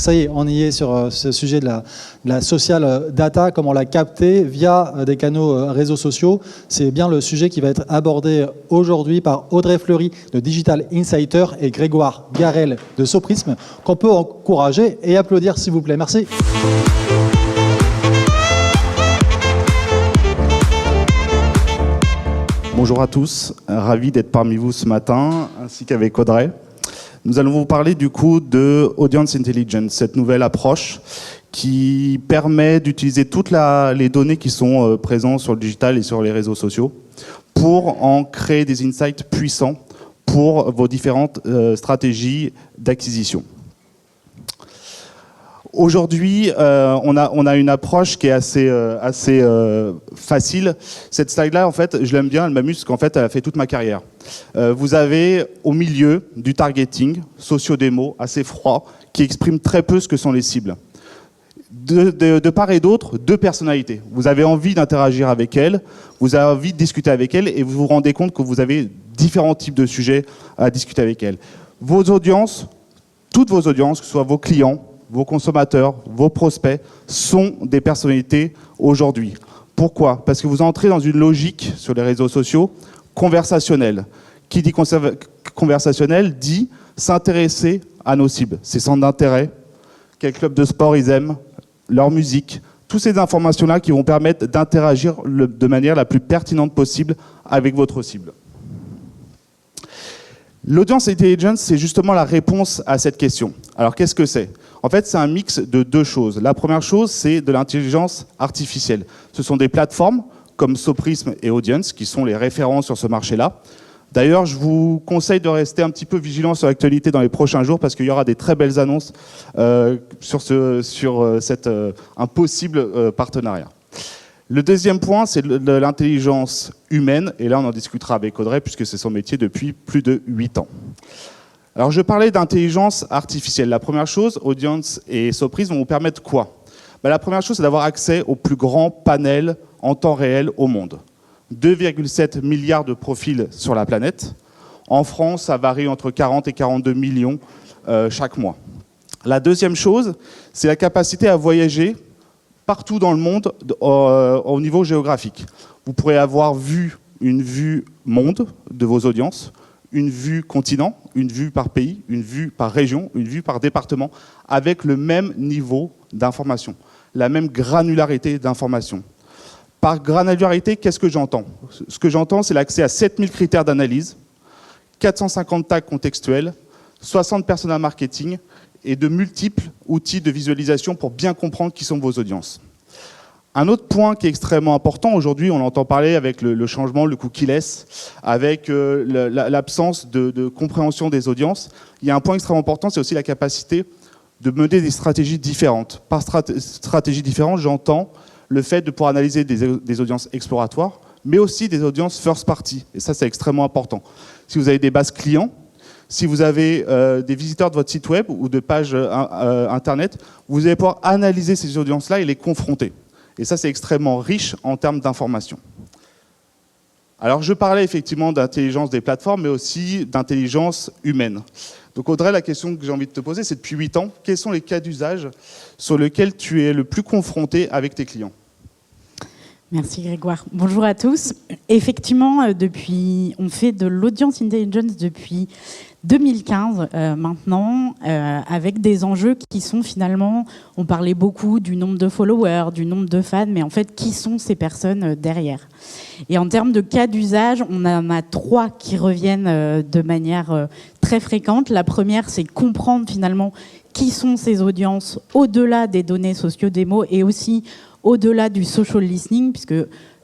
ça y est, on y est sur ce sujet de la social data, comment la capter via des canaux réseaux sociaux. C'est bien le sujet qui va être abordé aujourd'hui par Audrey Fleury de Digital Insider et Grégoire Garel de Soprisme, qu'on peut encourager et applaudir s'il vous plaît. Merci. Bonjour à tous, ravi d'être parmi vous ce matin, ainsi qu'avec Audrey. Nous allons vous parler du coup de Audience Intelligence, cette nouvelle approche qui permet d'utiliser toutes les données qui sont présentes sur le digital et sur les réseaux sociaux pour en créer des insights puissants pour vos différentes stratégies d'acquisition. Aujourd'hui, on a une approche qui est assez facile. Cette slide-là, en fait, je l'aime bien, elle m'amuse, parce qu'en fait, elle a fait toute ma carrière. Vous avez au milieu du targeting, socio-démo, assez froid, qui exprime très peu ce que sont les cibles. De part et d'autre, deux personnalités. Vous avez envie d'interagir avec elles, vous avez envie de discuter avec elles, et vous vous rendez compte que vous avez différents types de sujets à discuter avec elles. Vos audiences, toutes vos audiences, que ce soit vos clients, vos consommateurs, vos prospects, sont des personnalités aujourd'hui. Pourquoi? Parce que vous entrez dans une logique sur les réseaux sociaux conversationnelle. Qui dit conversationnel dit s'intéresser à nos cibles, ses centres d'intérêt, quel club de sport ils aiment, leur musique, toutes ces informations-là qui vont permettre d'interagir de manière la plus pertinente possible avec votre cible. L'Audience Intelligence, c'est justement la réponse à cette question. Alors qu'est-ce que c'est? En fait, c'est un mix de deux choses. La première chose, c'est de l'intelligence artificielle. Ce sont des plateformes comme Soprisme et Audience qui sont les références sur ce marché-là. D'ailleurs, je vous conseille de rester un petit peu vigilant sur l'actualité dans les prochains jours parce qu'il y aura des très belles annonces sur un possible partenariat. Le deuxième point, c'est de l'intelligence humaine. Et là, on en discutera avec Audrey puisque c'est son métier depuis plus de 8 ans. Alors, je parlais d'intelligence artificielle. La première chose, Audience et Soprisme vont vous permettre quoi? La première chose, c'est d'avoir accès au plus grand panel en temps réel au monde. 2,7 milliards de profils sur la planète. En France, ça varie entre 40 et 42 millions chaque mois. La deuxième chose, c'est la capacité à voyager partout dans le monde au niveau géographique. Vous pourrez avoir une vue monde de vos audiences, une vue continent, une vue par pays, une vue par région, une vue par département, avec le même niveau d'information, la même granularité d'information. Par granularité, qu'est-ce que j'entends? Ce que j'entends, c'est l'accès à 7000 critères d'analyse, 450 tags contextuels, 60 personas marketing et de multiples outils de visualisation pour bien comprendre qui sont vos audiences. Un autre point qui est extrêmement important, aujourd'hui on entend parler avec le changement, le cookie-less, avec l'absence de compréhension des audiences. Il y a un point extrêmement important, c'est aussi la capacité de mener des stratégies différentes. Par stratégie différente, j'entends le fait de pouvoir analyser des audiences exploratoires, mais aussi des audiences first party. Et ça, c'est extrêmement important. Si vous avez des bases clients, si vous avez des visiteurs de votre site web ou de pages Internet, vous allez pouvoir analyser ces audiences-là et les confronter. Et ça, c'est extrêmement riche en termes d'informations. Alors, je parlais effectivement d'intelligence des plateformes, mais aussi d'intelligence humaine. Donc Audrey, la question que j'ai envie de te poser, c'est depuis 8 ans, quels sont les cas d'usage sur lesquels tu es le plus confronté avec tes clients? Merci Grégoire. Bonjour à tous. Effectivement, on fait de l'audience intelligence depuis 2015 maintenant, avec des enjeux qui sont finalement, on parlait beaucoup du nombre de followers, du nombre de fans, mais en fait, qui sont ces personnes derrière? Et en termes de cas d'usage, on en a 3 qui reviennent de manière très fréquente. La première, c'est comprendre finalement qui sont ces audiences au-delà des données socio-démo et aussi au-delà du social listening, puisque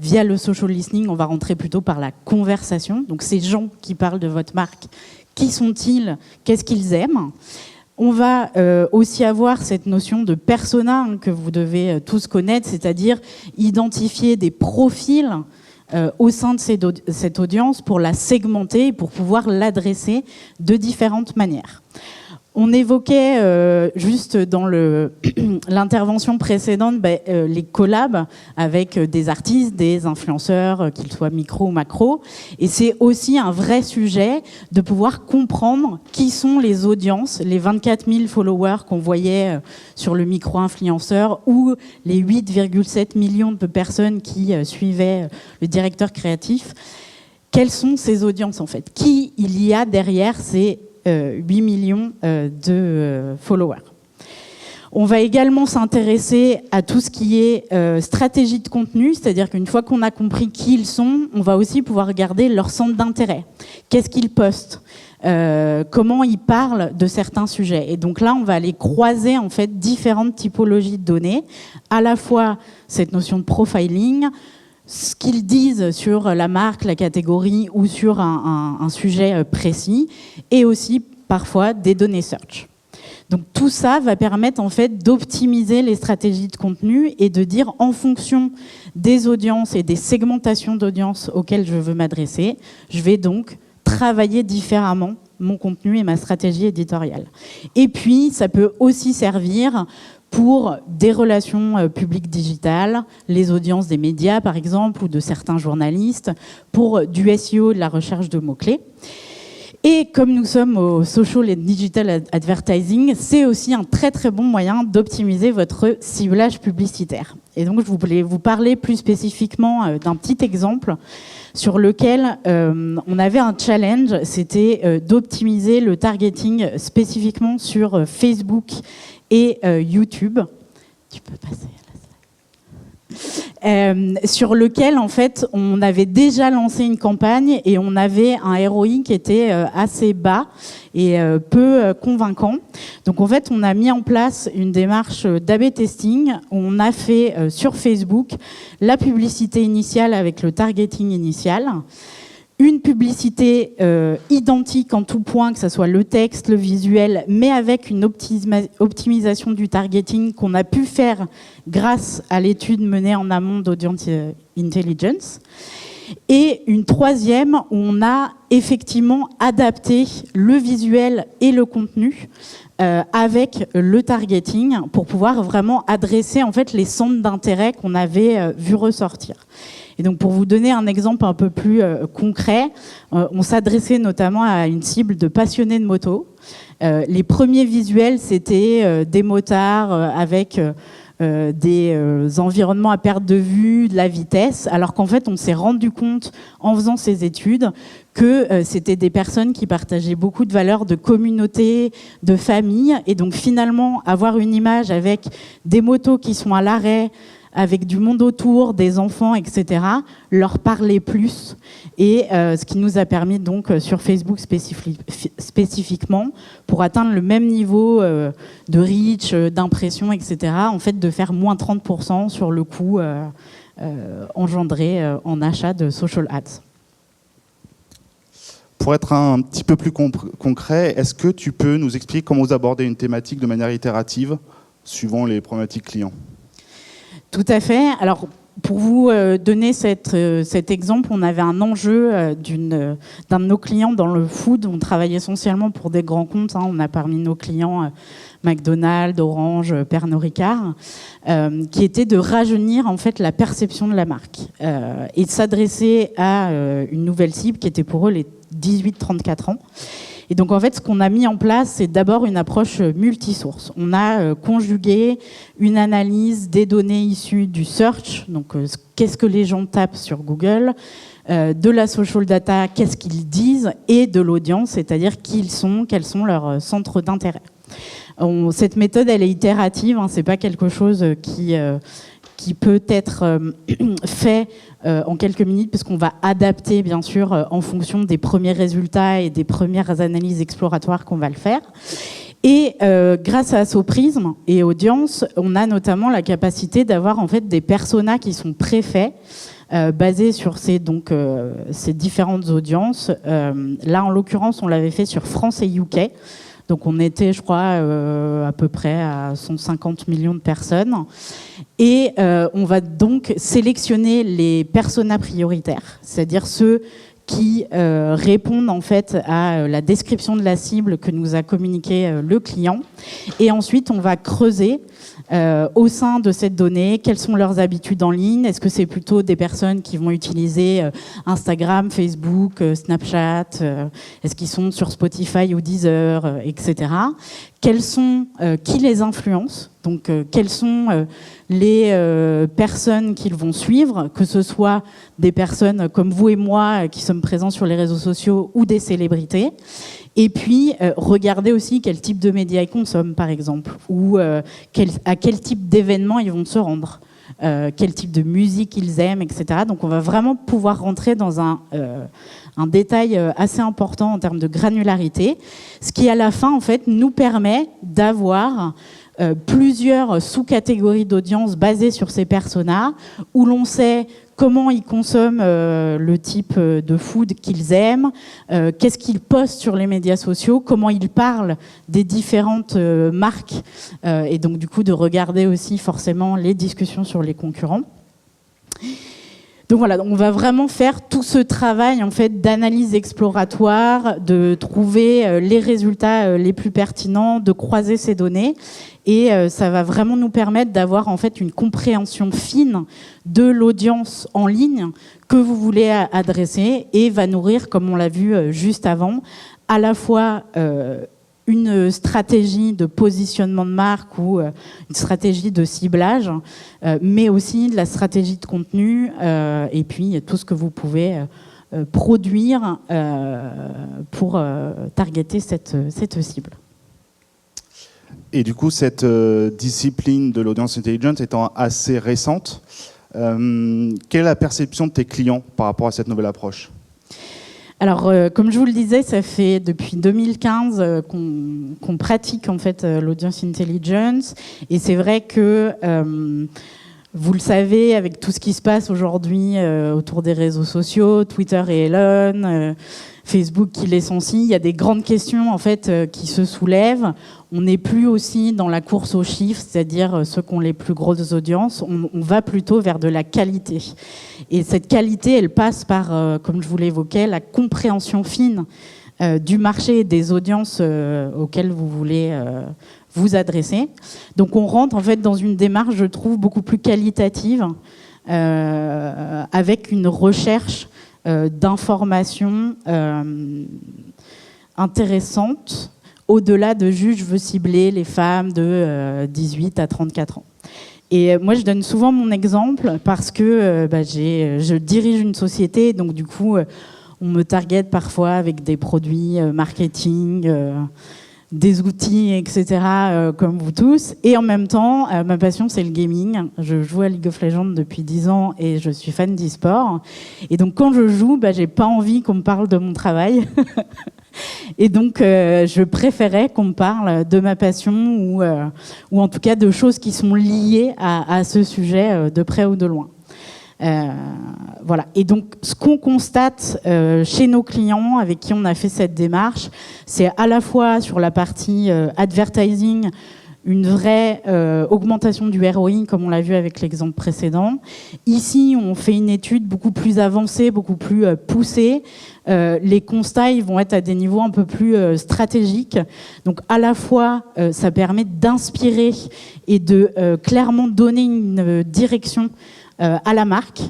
via le social listening, on va rentrer plutôt par la conversation. Donc ces gens qui parlent de votre marque, qui sont-ils? Qu'est-ce qu'ils aiment? On va aussi avoir cette notion de persona que vous devez tous connaître, c'est-à-dire identifier des profils au sein de cette audience pour la segmenter et pour pouvoir l'adresser de différentes manières. On évoquait juste dans l'intervention précédente les collabs avec des artistes, des influenceurs, qu'ils soient micro ou macro. Et c'est aussi un vrai sujet de pouvoir comprendre qui sont les audiences, les 24 000 followers qu'on voyait sur le micro-influenceur ou les 8,7 millions de personnes qui suivaient le directeur créatif. Quelles sont ces audiences en fait? Qui il y a derrière ces 8 millions de followers? On va également s'intéresser à tout ce qui est stratégie de contenu, c'est-à-dire qu'une fois qu'on a compris qui ils sont, on va aussi pouvoir regarder leur centre d'intérêt. Qu'est-ce qu'ils postent? Comment ils parlent de certains sujets. Et donc là, on va aller croiser en fait différentes typologies de données, à la fois cette notion de profiling, ce qu'ils disent sur la marque, la catégorie ou sur un sujet précis, et aussi parfois des données search. Donc tout ça va permettre en fait d'optimiser les stratégies de contenu et de dire en fonction des audiences et des segmentations d'audience auxquelles je veux m'adresser, je vais donc travailler différemment mon contenu et ma stratégie éditoriale. Et puis ça peut aussi servir pour des relations publiques digitales, les audiences des médias par exemple ou de certains journalistes, pour du SEO, de la recherche de mots-clés. Et comme nous sommes au social et digital advertising, c'est aussi un très très bon moyen d'optimiser votre ciblage publicitaire. Et donc je voulais vous parler plus spécifiquement d'un petit exemple sur lequel on avait un challenge, c'était d'optimiser le targeting spécifiquement sur Facebook et YouTube. Tu peux passer sur lequel en fait on avait déjà lancé une campagne et on avait un ROI qui était assez bas et peu convaincant. Donc en fait on a mis en place une démarche d'A/B testing où on a fait sur Facebook la publicité initiale avec le targeting initial, une publicité identique en tout point, que ce soit le texte, le visuel, mais avec une optimisation du targeting qu'on a pu faire grâce à l'étude menée en amont d'Audience Intelligence. Et une troisième où on a effectivement adapté le visuel et le contenu avec le targeting pour pouvoir vraiment adresser en fait les centres d'intérêt qu'on avait vu ressortir. Et donc pour vous donner un exemple un peu plus concret, on s'adressait notamment à une cible de passionnés de moto. Les premiers visuels, c'était des motards avec des environnements à perte de vue, de la vitesse, alors qu'en fait on s'est rendu compte en faisant ces études que c'était des personnes qui partageaient beaucoup de valeurs de communauté, de famille, et donc finalement avoir une image avec des motos qui sont à l'arrêt, avec du monde autour, des enfants, etc., leur parler plus. Et ce qui nous a permis donc sur Facebook spécifiquement, pour atteindre le même niveau de reach, d'impression, etc., en fait de faire moins 30% sur le coût engendré en achat de social ads. Pour être un petit peu plus concret, est-ce que tu peux nous expliquer comment vous abordez une thématique de manière itérative, suivant les problématiques clients ? Tout à fait. Alors, pour vous donner cet exemple, on avait un enjeu d'un de nos clients dans le food. On travaille essentiellement pour des grands comptes. On a parmi nos clients McDonald's, Orange, Pernod Ricard, qui était de rajeunir en fait la perception de la marque et de s'adresser à une nouvelle cible qui était pour eux les 18-34 ans. Et donc en fait, ce qu'on a mis en place, c'est d'abord une approche multisource. On a conjugué une analyse des données issues du search, donc qu'est-ce que les gens tapent sur Google, de la social data, qu'est-ce qu'ils disent, et de l'audience, c'est-à-dire qui ils sont, quels sont leurs centres d'intérêt. Cette méthode, elle est itérative, c'est pas quelque chose qui peut être fait en quelques minutes, puisqu'on va adapter, bien sûr, en fonction des premiers résultats et des premières analyses exploratoires qu'on va le faire. Et grâce à Soprism et Audience, on a notamment la capacité d'avoir en fait des personas qui sont préfaits, basés sur ces différentes audiences. Là, en l'occurrence, on l'avait fait sur France et UK. Donc on était, je crois, à peu près à 150 millions de personnes. Et on va donc sélectionner les personas prioritaires, c'est-à-dire ceux qui répondent en fait à la description de la cible que nous a communiqué le client. Et ensuite, on va creuser au sein de cette donnée, quelles sont leurs habitudes en ligne. Est-ce que c'est plutôt des personnes qui vont utiliser Instagram, Facebook, Snapchat, est-ce qu'ils sont sur Spotify ou Deezer, etc. Quels sont, qui les influencent, donc quelles sont les personnes qu'ils vont suivre, que ce soit des personnes comme vous et moi qui sommes présents sur les réseaux sociaux ou des célébrités. Et puis, regardez aussi quel type de médias ils consomment, par exemple, ou à quel type d'événements ils vont se rendre, quel type de musique ils aiment, etc. Donc, on va vraiment pouvoir rentrer dans un détail assez important en termes de granularité, ce qui, à la fin, en fait, nous permet d'avoir plusieurs sous-catégories d'audience basées sur ces personas, où l'on sait comment ils consomment le type de food qu'ils aiment, qu'est-ce qu'ils postent sur les médias sociaux, comment ils parlent des différentes marques, et donc du coup de regarder aussi forcément les discussions sur les concurrents. Donc voilà, on va vraiment faire tout ce travail en fait d'analyse exploratoire, de trouver les résultats les plus pertinents, de croiser ces données, et ça va vraiment nous permettre d'avoir en fait une compréhension fine de l'audience en ligne que vous voulez adresser, et va nourrir, comme on l'a vu juste avant, à la fois une stratégie de positionnement de marque ou une stratégie de ciblage, mais aussi de la stratégie de contenu, et puis tout ce que vous pouvez produire pour targeter cette cible. Et du coup, cette discipline de l'audience intelligence étant assez récente, quelle est la perception de tes clients par rapport à cette nouvelle approche ? Alors, comme je vous le disais, ça fait depuis 2015 qu'on pratique en fait l'audience intelligence, et c'est vrai que vous le savez, avec tout ce qui se passe aujourd'hui autour des réseaux sociaux, Twitter et Elon, Facebook qui licencie, il y a des grandes questions en fait qui se soulèvent. On n'est plus aussi dans la course aux chiffres, c'est-à-dire ceux qui ont les plus grosses audiences. On va plutôt vers de la qualité. Et cette qualité, elle passe par, comme je vous l'évoquais, la compréhension fine du marché et des audiences auxquelles vous voulez vous adresser. Donc on rentre en fait dans une démarche, je trouve, beaucoup plus qualitative, avec une recherche d'informations intéressantes, au-delà de juste je veux cibler les femmes de 18 à 34 ans. Et moi, je donne souvent mon exemple parce que je dirige une société, donc du coup, on me target parfois avec des produits marketing, des outils, etc., comme vous tous. Et en même temps, ma passion, c'est le gaming. Je joue à League of Legends depuis 10 ans et je suis fan d'e-sport. Et donc, quand je joue, j'ai pas envie qu'on me parle de mon travail. Et donc, je préférais qu'on me parle de ma passion ou en tout cas de choses qui sont liées à ce sujet de près ou de loin. Voilà. Et donc, ce qu'on constate chez nos clients avec qui on a fait cette démarche, c'est à la fois sur la partie advertising, une vraie augmentation du ROI, comme on l'a vu avec l'exemple précédent. Ici, on fait une étude beaucoup plus avancée, beaucoup plus poussée. Les constats ils vont être à des niveaux un peu plus stratégiques. Donc, à la fois, ça permet d'inspirer et de clairement donner une direction à la marque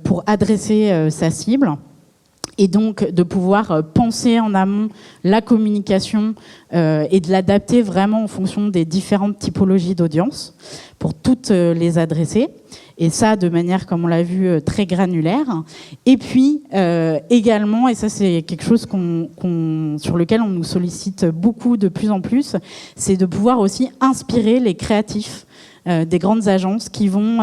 pour adresser sa cible. Et donc de pouvoir penser en amont la communication et de l'adapter vraiment en fonction des différentes typologies d'audience pour toutes les adresser. Et ça, de manière, comme on l'a vu, très granulaire. Et puis, également, et ça c'est quelque chose sur lequel on nous sollicite beaucoup de plus en plus, c'est de pouvoir aussi inspirer les créatifs des grandes agences qui vont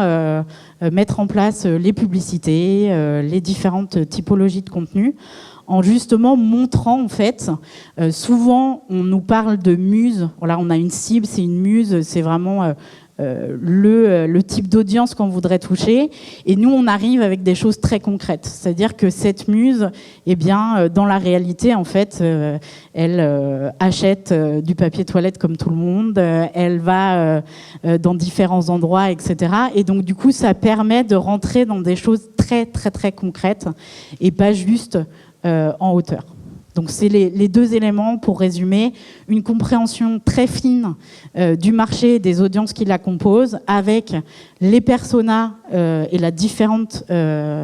mettre en place les publicités, les différentes typologies de contenu, en justement montrant, en fait, souvent on nous parle de muse. Voilà, on a une cible, c'est une muse, c'est vraiment le type d'audience qu'on voudrait toucher. Et nous, on arrive avec des choses très concrètes. C'est-à-dire que cette muse, eh bien, dans la réalité, en fait, elle achète du papier toilette comme tout le monde, elle va dans différents endroits, etc. Et donc, du coup, ça permet de rentrer dans des choses très, très, très concrètes et pas juste en hauteur. Donc c'est les deux éléments pour résumer, une compréhension très fine du marché et des audiences qui la composent, avec les personas et la différente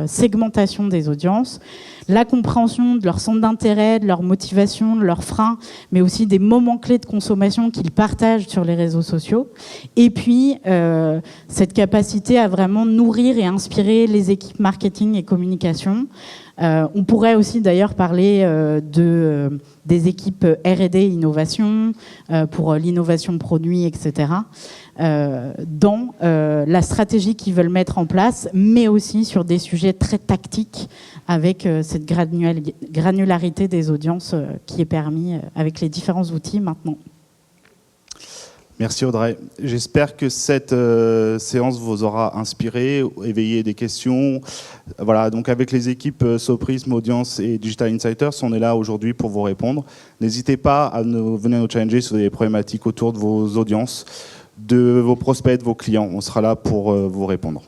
segmentation des audiences, la compréhension de leur centre d'intérêt, de leur motivation, de leurs freins, mais aussi des moments clés de consommation qu'ils partagent sur les réseaux sociaux, et puis cette capacité à vraiment nourrir et inspirer les équipes marketing et communication. On pourrait aussi d'ailleurs parler des équipes R&D innovation pour l'innovation produit, etc. Dans la stratégie qu'ils veulent mettre en place, mais aussi sur des sujets très tactiques avec cette granularité des audiences qui est permis avec les différents outils maintenant. Merci Audrey. J'espère que cette séance vous aura inspiré, éveillé des questions. Voilà, donc avec les équipes Soprism, Audience et Digital Insiders, on est là aujourd'hui pour vous répondre. N'hésitez pas à venir nous challenger si vous avez des problématiques autour de vos audiences, de vos prospects, de vos clients. On sera là pour vous répondre.